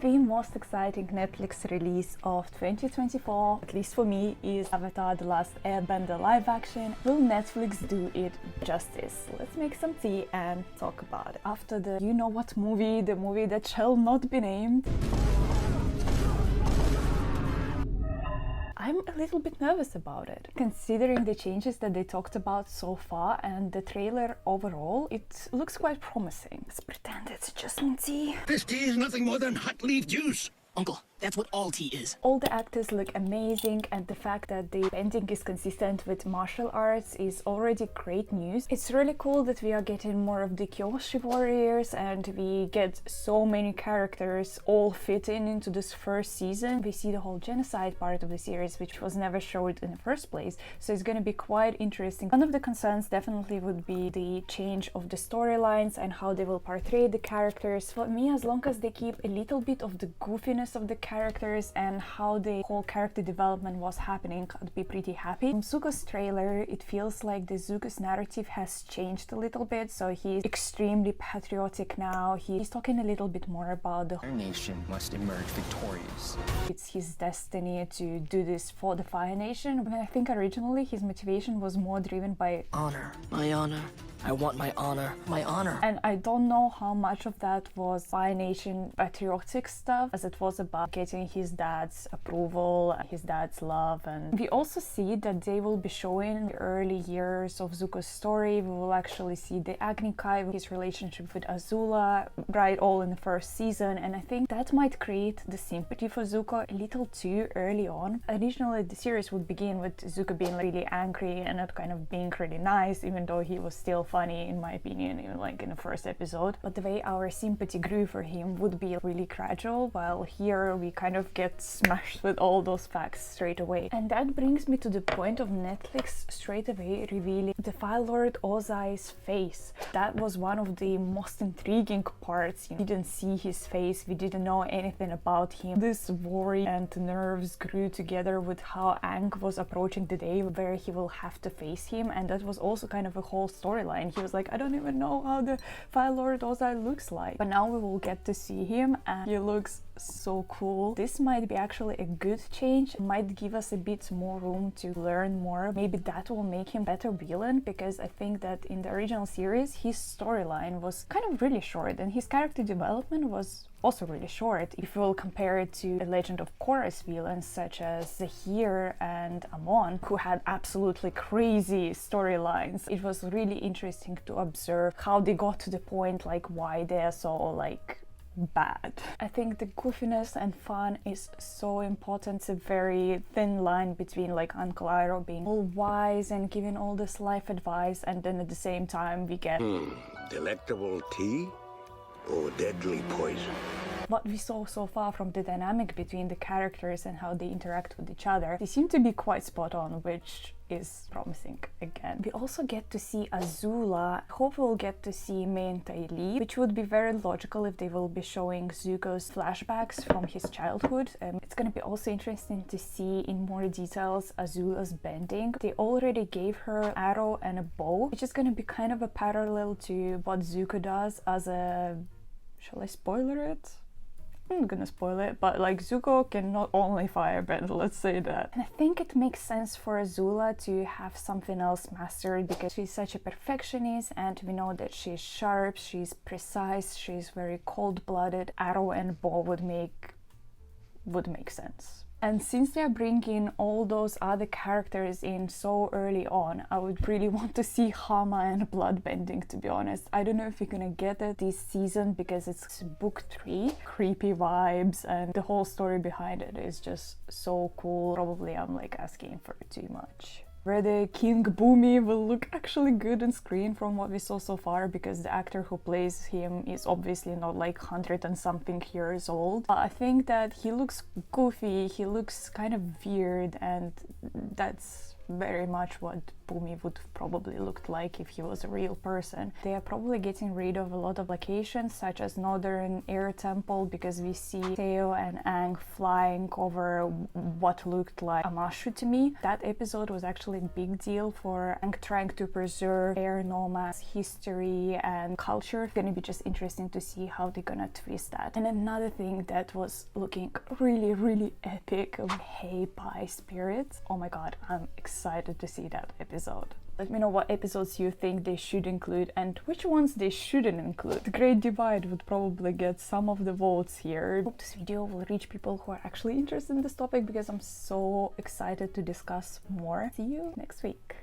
The most exciting Netflix release of 2024, at least for me, is Avatar: The Last Airbender live action. Will Netflix do it justice? Let's make some tea and talk about it. After the you-know-what movie, the movie that shall not be named, I'm a little bit nervous about it. Considering the changes that they talked about so far and the trailer overall, it looks quite promising. Let's pretend it's jasmine tea. This tea is nothing more than hot leaf juice. Uncle, that's what all tea is. All the actors look amazing, and the fact that the bending is consistent with martial arts is already great news. It's really cool that we are getting more of the Kyoshi warriors and we get so many characters all fitting into this first season. We see the whole genocide part of the series, which was never showed in the first place, so it's going to be quite interesting. One of the concerns definitely would be the change of the storylines and how they will portray the characters. For me, as long as they keep a little bit of the goofiness of the characters and how the whole character development was happening, I'd be pretty happy. From Zuko's trailer, it feels like the Zuko's narrative has changed a little bit, so he's extremely patriotic now. He's talking a little bit more about Our nation must emerge victorious. it's his destiny to do this for the Fire Nation. But I think originally his motivation was more driven by Honor. My honor. I want my honor. My honor. and I don't know how much of that was Fire Nation patriotic stuff as it was about getting his dad's approval, his dad's love. And we also see that they will be showing the early years of Zuko's story. We will actually see the Agni Kai, his relationship with Azula, right, all in the first season, and I think that might create the sympathy for Zuko a little too early on. Originally the series would begin with Zuko being really angry and not kind of being really nice, even though he was still funny in my opinion, even like in the first episode. But the way our sympathy grew for him would be really gradual, while here we kind of get smashed with all those facts straight away. And that brings me to the point of Netflix straight away revealing the Fire Lord Ozai's face. That was one of the most intriguing parts. We didn't see his face, we didn't know anything about him. This worry and nerves grew together with how Aang was approaching the day where he will have to face him, and that was also kind of a whole storyline. He was like, I don't even know how the Fire Lord Ozai looks like. But now we will get to see him and he looks so cool. This might be actually a good change. It might give us a bit more room to learn more. Maybe that will make him better villain, because I think that in the original series his storyline was kind of really short and his character development was also really short. If we'll compare it to the Legend of Korra's villains such as Zahir and Amon, who had absolutely crazy storylines, it was really interesting to observe how they got to the point, like why they're so like bad. I think the goofiness and fun is so important. It's a very thin line between like Uncle Iroh being all wise and giving all this life advice, and then at the same time we get Delectable tea or deadly poison? what we saw so far from the dynamic between the characters and how they interact with each other. They seem to be quite spot on, which is promising again. We also get to see Azula. I hope we'll get to see Mei and Tai Li, which would be very logical if they will be showing Zuko's flashbacks from his childhood. It's going to be also interesting to see in more details Azula's bending. They already gave her an arrow and a bow, which is going to be kind of a parallel to what Zuko does as a... Shall I spoiler it? I'm gonna spoil it, but like Zuko can not only firebend, let's say that. And I think it makes sense for Azula to have something else mastered because she's such a perfectionist, and we know that she's sharp, she's precise, she's very cold-blooded. Arrow and bow would make sense. And since they're bringing all those other characters in so early on, I would really want to see Hama and bloodbending, to be honest. I don't know if we're gonna get it this season because it's book 3. Creepy vibes and the whole story behind it is just so cool. Probably I'm like asking for too much. Whether King Boomy will look actually good on screen from what we saw so far, because the actor who plays him is obviously not like 100 and something years old. I think that he looks goofy, he looks kind of weird, and that's very much what Bumi would probably looked like if he was a real person. They are probably getting rid of a lot of locations such as Northern Air Temple, because we see Teo and Aang flying over what looked like Amashu to me. That episode was actually a big deal for Aang trying to preserve air nomads history and culture. It's gonna be just interesting to see how they're gonna twist that. And another thing that was looking really epic, Hey Pai Spirits. Oh my god, I'm excited to see that episode. Let me know what episodes you think they should include and which ones they shouldn't include. The Great Divide would probably get some of the votes here. I hope this video will reach people who are actually interested in this topic, because I'm so excited to discuss more. See you next week.